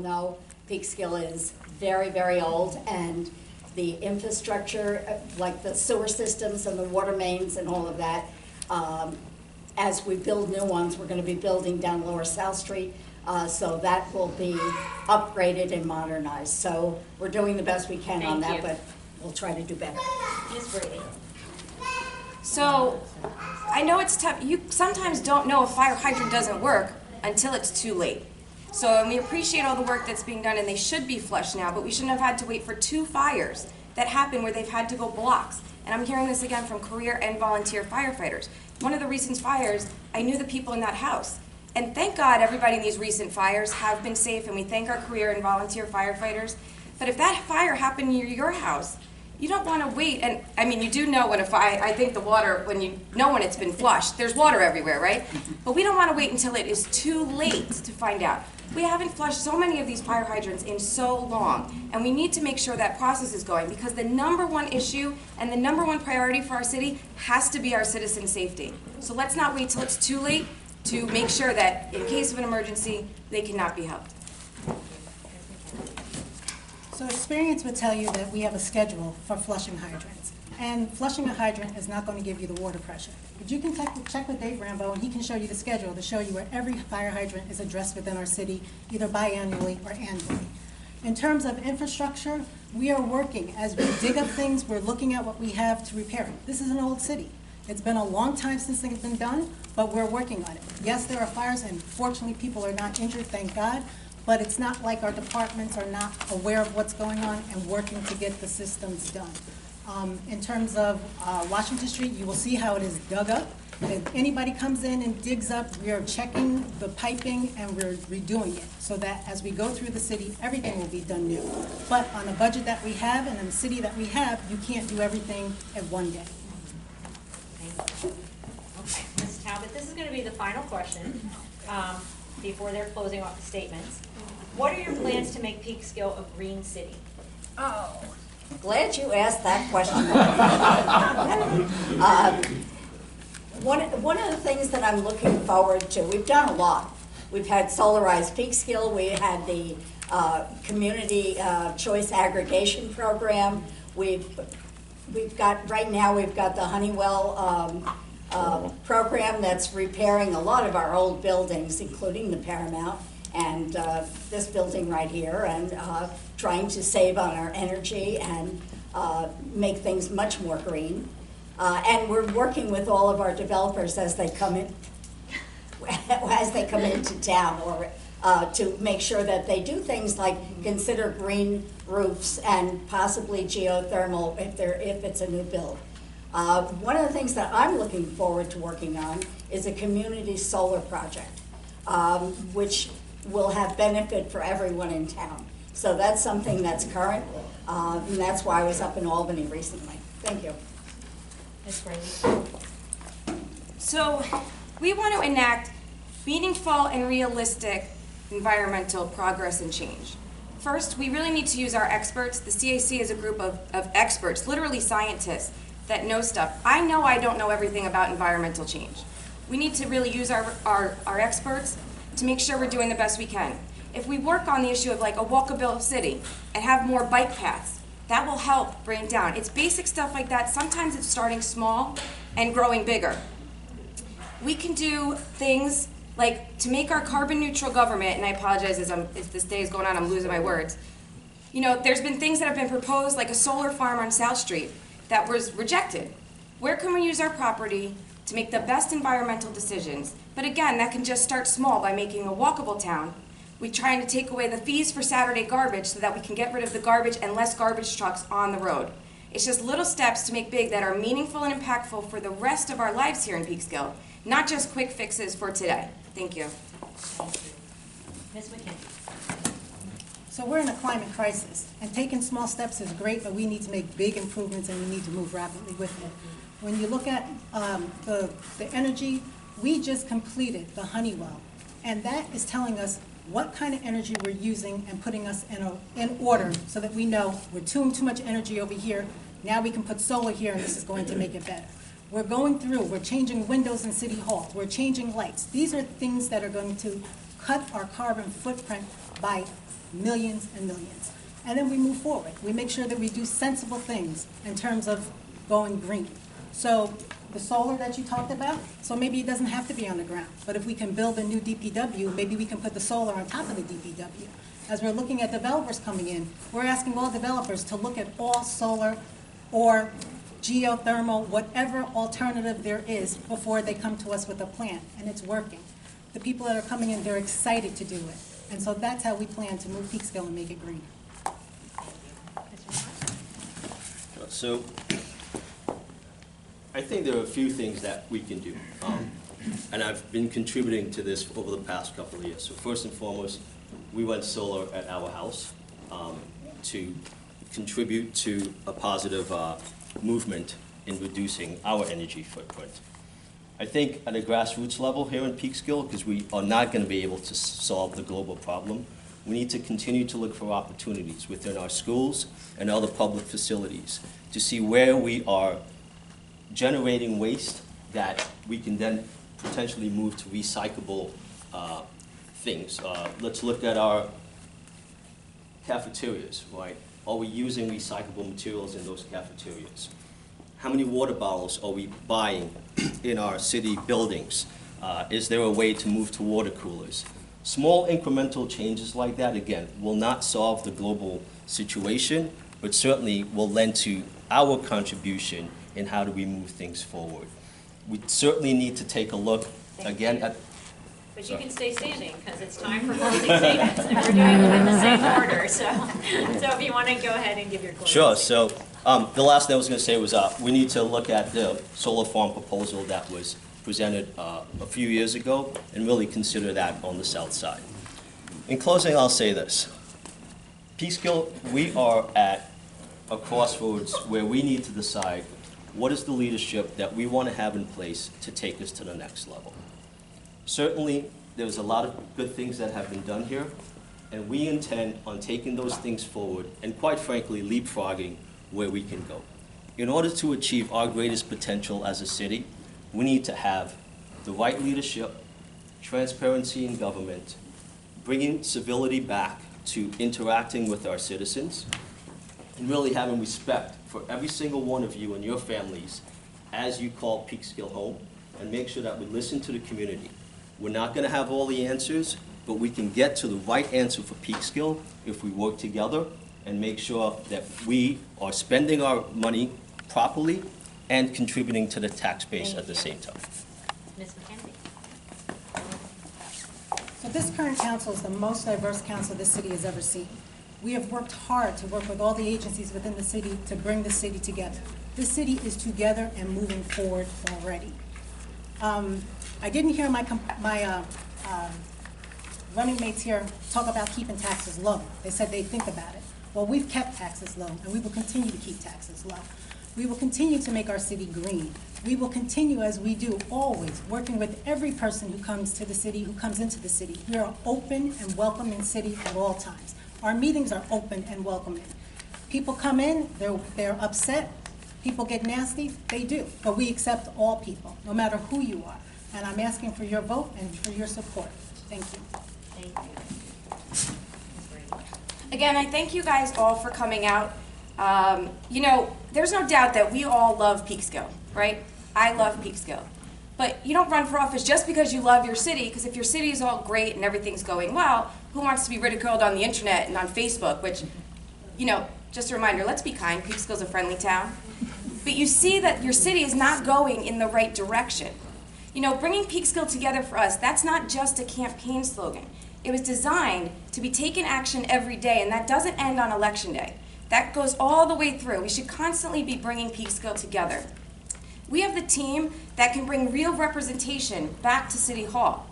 know, Peekskill is very, very old, and the infrastructure, like the sewer systems and the water mains and all of that, as we build new ones, we're going to be building down Lower South Street, so that will be upgraded and modernized. So we're doing the best we can on that, but we'll try to do better. Ms. Brady. So, I know it's tough. You sometimes don't know a fire hydrant doesn't work until it's too late. So, and we appreciate all the work that's being done, and they should be flushed now, but we shouldn't have had to wait for 2 fires that happen where they've had to go blocks. And I'm hearing this again from career and volunteer firefighters. One of the recent fires, I knew the people in that house. And thank God everybody in these recent fires have been safe, and we thank our career and volunteer firefighters. But if that fire happened near your house, you don't want to wait. And I mean, you do know when a fire, I think the water, when you know when it's been flushed, there's water everywhere, right? But we don't want to wait until it is too late to find out. We haven't flushed so many of these fire hydrants in so long, and we need to make sure that process is going, because the #1 issue and the #1 priority for our city has to be our citizens' safety. So let's not wait till it's too late to make sure that in case of an emergency, they cannot be helped. So experience would tell you that we have a schedule for flushing hydrants. And flushing a hydrant is not going to give you the water pressure. But you can check with Dave Rambo, and he can show you the schedule to show you where every fire hydrant is addressed within our city, either biannually or annually. In terms of infrastructure, we are working. As we dig up things, we're looking at what we have to repair it. This is an old city. It's been a long time since things have been done, but we're working on it. Yes, there are fires, and fortunately people are not injured, thank God. But it's not like our departments are not aware of what's going on and working to get the systems done. In terms of Washington Street, you will see how it is dug up. If anybody comes in and digs up, we are checking the piping and we're redoing it so that as we go through the city, everything will be done new. But on the budget that we have and in the city that we have, you can't do everything at one day. Thank you. Okay, Ms. Talbot, this is going to be the final question before they're closing off the statements. What are your plans to make Peekskill a green city? Oh, glad you asked that question. One of the things that I'm looking forward to, we've done a lot. We've had solarized Peekskill, we had the community choice aggregation program. We've got, right now we've got the Honeywell program that's repairing a lot of our old buildings, including the Paramount and this building right here, and trying to save on our energy and make things much more green. And we're working with all of our developers as they come in, into town, or to make sure that they do things like consider green roofs and possibly geothermal if it's a new build. One of the things that I'm looking forward to working on is a community solar project, which will have benefit for everyone in town. So that's something that's current, and that's why I was up in Albany recently. Thank you. Ms. Brady. So we want to enact meaningful and realistic environmental progress and change. First, we really need to use our experts. The CAC is a group of experts, literally scientists, that know stuff. I know I don't know everything about environmental change. We need to really use our experts to make sure we're doing the best we can. If we work on the issue of like a walkable city and have more bike paths, that will help bring it down. It's basic stuff like that. Sometimes it's starting small and growing bigger. We can do things like to make our carbon neutral government, and I apologize as this day is going on, I'm losing my words. You know, there's been things that have been proposed, like a solar farm on South Street, that was rejected. Where can we use our property to make the best environmental decisions? But again, that can just start small by making a walkable town. We're trying to take away the fees for Saturday garbage so that we can get rid of the garbage and less garbage trucks on the road. It's just little steps to make big that are meaningful and impactful for the rest of our lives here in Peekskill, not just quick fixes for today. Thank you. Ms. McKenzie. So we're in a climate crisis, and taking small steps is great, but we need to make big improvements and we need to move rapidly with it. When you look at the energy, we just completed the Honeywell, and that is telling us what kind of energy we're using and putting us in order so that we know we're too much energy over here. Now we can put solar here, and this is going to make it better. We're going through, we're changing windows in City Hall, we're changing lights. These are things that are going to cut our carbon footprint by millions and millions. And then we move forward. We make sure that we do sensible things in terms of going green. So the solar that you talked about, so maybe it doesn't have to be on the ground. But if we can build a new DPW, maybe we can put the solar on top of the DPW. As we're looking at developers coming in, we're asking all developers to look at all solar or geothermal, whatever alternative there is, before they come to us with a plan, and it's working. The people that are coming in, they're excited to do it. And so that's how we plan to move Peekskill and make it green. So I think there are a few things that we can do. And I've been contributing to this over the past couple of years. So first and foremost, we went solar at our house to contribute to a positive movement in reducing our energy footprint. I think at a grassroots level here in Peekskill, because we are not going to be able to solve the global problem, we need to continue to look for opportunities within our schools and other public facilities to see where we are generating waste that we can then potentially move to recyclable things. Let's look at our cafeterias, right? Are we using recyclable materials in those cafeterias? How many water bottles are we buying in our city buildings? Is there a way to move to water coolers? Small incremental changes like that, again, will not solve the global situation, but certainly will lend to our contribution in how do we move things forward. We certainly need to take a look again at... But you can stay standing, because it's time for closing statements, and we're doing them in the same order, so if you want to go ahead and give your closing Sure, statement. so the last thing I was going to say was we need to look at the solar farm proposal that was presented a few years ago and really consider that on the south side. In closing, I'll say this. Peekskill, we are at a crossroads where we need to decide what is the leadership that we want to have in place to take us to the next level. Certainly, there's a lot of good things that have been done here, and we intend on taking those things forward and, quite frankly, leapfrogging where we can go. In order to achieve our greatest potential as a city, we need to have the right leadership, transparency in government, bringing civility back to interacting with our citizens, and really having respect for every single one of you and your families as you call Peekskill home, and make sure that we listen to the community. We're not going to have all the answers, but we can get to the right answer for Peekskill if we work together and make sure that we are spending our money properly and contributing to the tax base at the same time. Ms. McKenzie. So this current council is the most diverse council this city has ever seen. We have worked hard to work with all the agencies within the city to bring the city together. This city is together and moving forward already. I didn't hear my running mates here talk about keeping taxes low. They said they'd think about it. Well, we've kept taxes low, and we will continue to keep taxes low. We will continue to make our city green. We will continue, as we do always, working with every person who comes to the city, who comes into the city. We are open and welcoming city at all times. Our meetings are open and welcoming. People come in, they're upset. People get nasty, they do. But we accept all people, no matter who you are. And I'm asking for your vote and for your support. Thank you. Thank you. Again, I thank you guys all for coming out. You know, there's no doubt that we all love Peekskill, right? I love Peekskill. But you don't run for office just because you love your city, because if your city is all great and everything's going well, who wants to be ridiculed on the internet and on Facebook, which, you know, just a reminder, let's be kind, Peekskill's a friendly town. But you see that your city is not going in the right direction. You know, bringing Peekskill together for us, that's not just a campaign slogan. It was designed to be taken action every day, and that doesn't end on election day. That goes all the way through. We should constantly be bringing Peekskill together. We have the team that can bring real representation back to City Hall.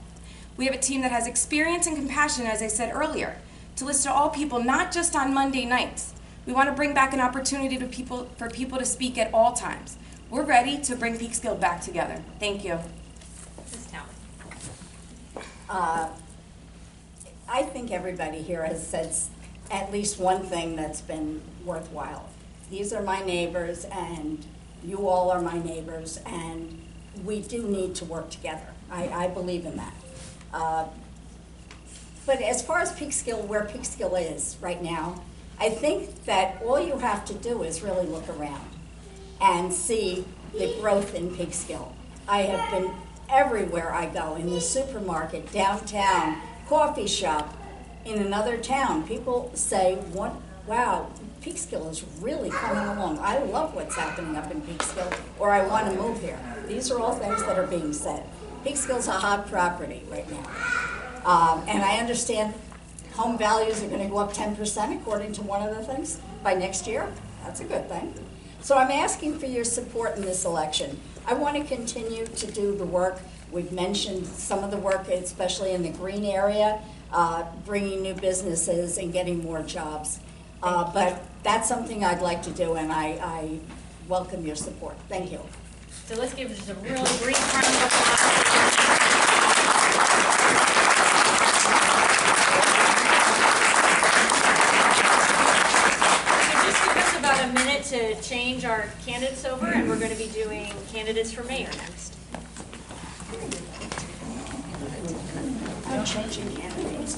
We have a team that has experience and compassion, as I said earlier, to listen to all people, not just on Monday nights. We want to bring back an opportunity for people to speak at all times. We're ready to bring Peekskill back together. Thank you. Ms. I think everybody here has said at least one thing that's been worthwhile. These are my neighbors, and you all are my neighbors, and we do need to work together. I believe in that. But as far as Peekskill, where Peekskill is right now, I think that all you have to do is really look around and see the growth in Peekskill. I have been everywhere I go, in the supermarket, downtown, coffee shop, in another town. People say, wow, Peekskill is really coming along. I love what's happening up in Peekskill, or I want to move here. These are all things that are being said. Peekskill's a hot property right now. And I understand home values are going to go up 10% according to one of the things by next year. That's a good thing. So I'm asking for your support in this election. I want to continue to do the work. We've mentioned some of the work, especially in the green area, bringing new businesses and getting more jobs. But that's something I'd like to do, and I welcome your support. Thank you. So let's give just a real brief round of applause. About a minute to change our candidates over, and we're going to be doing candidates for mayor next. I'm changing candidates.